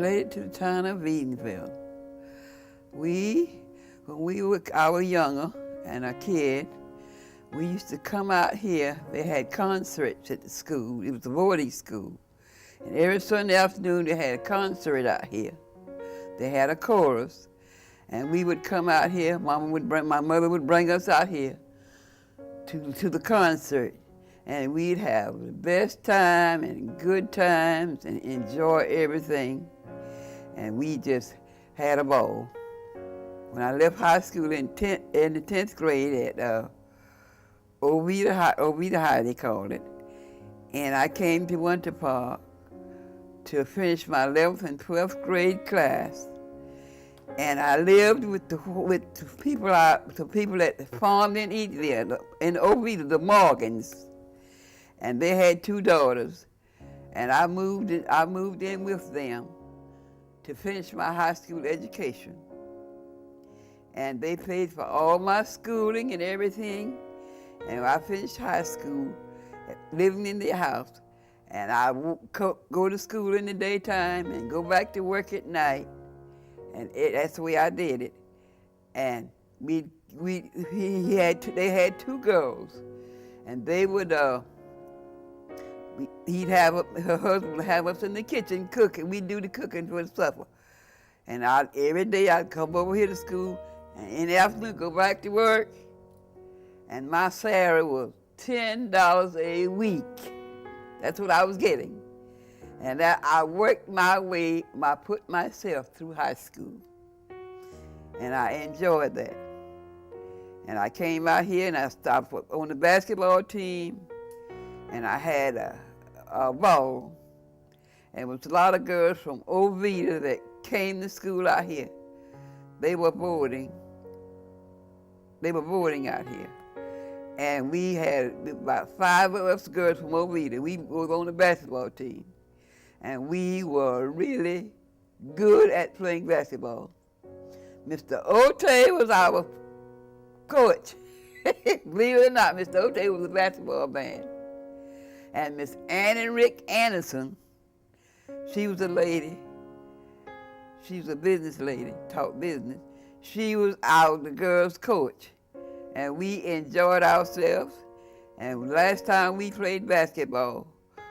related to the town of Edenville. When I was younger and a kid, we used to come out here. They had concerts at the school. It was a boarding school. And every Sunday afternoon they had a concert out here. They had a chorus. And we would come out here. My mother would bring us out here to the concert. And we'd have the best time and good times and enjoy everything. And we just had a ball. When I left high school in the 10th grade at Oviedo High, they called it, and I came to Winter Park to finish my 11th and 12th grade class. And I lived with the people that farmed in Edenville, in Oviedo, the Morgans, and they had 2 daughters, and I moved in with them to finish my high school education. And they paid for all my schooling and everything. And I finished high school, living in their house. And I would go to school in the daytime and go back to work at night. And that's the way I did it. And they had 2 girls. And they would, her husband would have us in the kitchen cooking. We'd do the cooking for the supper. And every day I'd come over here to school, and in the afternoon go back to work. And my salary was $10 a week. That's what I was getting. And I worked my way, I put myself through high school. And I enjoyed that. And I came out here and I stopped on the basketball team, and I had a ball. And there was a lot of girls from Oviedo that came to school out here. They were boarding out here. And we had about 5 of us girls from Oviedo. We were on the basketball team. And we were really good at playing basketball. Mr. Ote was our coach. Believe it or not, Mr. Ote was a basketball man. And Miss Annie Rick Anderson, she was a lady. She was a business lady, taught business. She was the girls' coach. And we enjoyed ourselves. And last time we played basketball,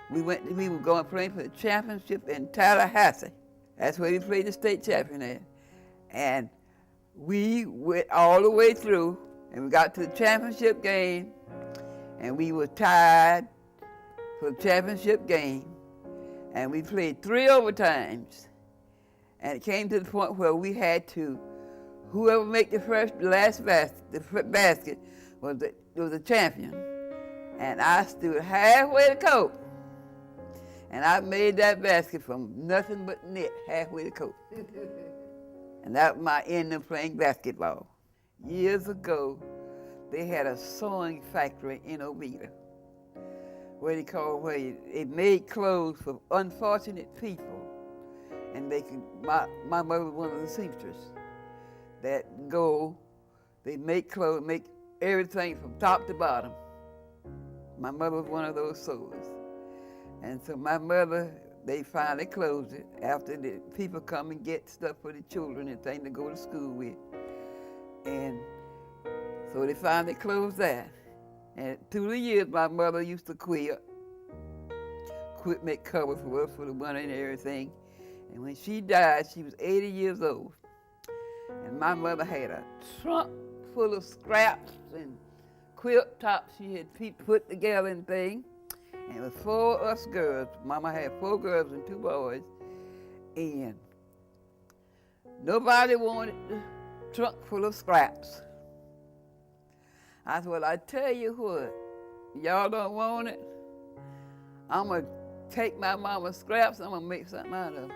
we were going to play for the championship in Tallahassee. That's where we played the state champion at. And we went all the way through, and we got to the championship game, and we were tied for the championship game. And we played 3 overtimes. And it came to the point where we had to, whoever make the last basket was the champion. And I stood halfway to court. And I made that basket from nothing but net halfway to court. And that was my end of playing basketball. Years ago, they had a sewing factory in Oviedo, where it made clothes for unfortunate people. And my mother was one of the seamstresses that they make clothes, make everything from top to bottom. My mother was one of those sewers. And so my mother, they finally closed it after the people come and get stuff for the children and things to go to school with. And so they finally closed that. And through the years, my mother used to quit, make covers for us for the winter and everything. And when she died, she was 80 years old. And my mother had a trunk full of scraps and quilt tops she had put together and things. And it was 4 of us girls. Mama had 4 girls and 2 boys. And nobody wanted the trunk full of scraps. I said, well, I tell you what, y'all don't want it? I'm going to take my mama's scraps and I'm going to make something out of them.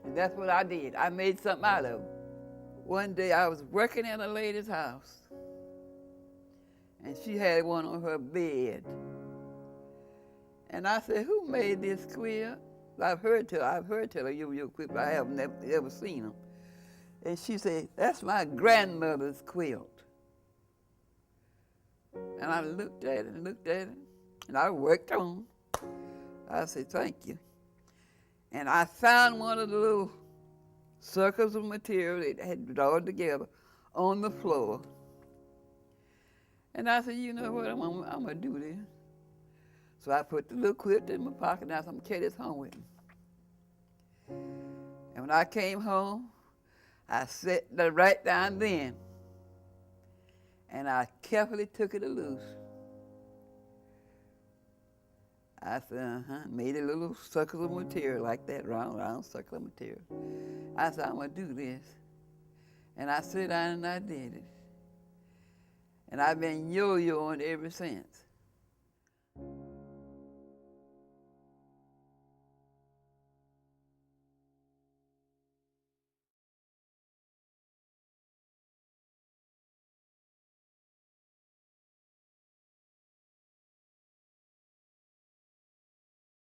And that's what I did. I made something out of them. One day I was working in a lady's house, and she had one on her bed. And I said, who made this quilt? I've heard tell her your quilt, but I haven't ever seen them. And she said, that's my grandmother's quilt. And I looked at it, and I worked on. I said, thank you. And I found one of the little circles of material that had drawn together on the floor. And I said, you know what, I'm going to do this. So I put the little quilt in my pocket, and I said, I'm going to carry this home with me. And when I came home, I set that right down then, and I carefully took it loose. I said, made a little circle of material like that, round circle of material. I said, I'm going to do this. And I sat down and I did it. And I've been yo-yoing ever since.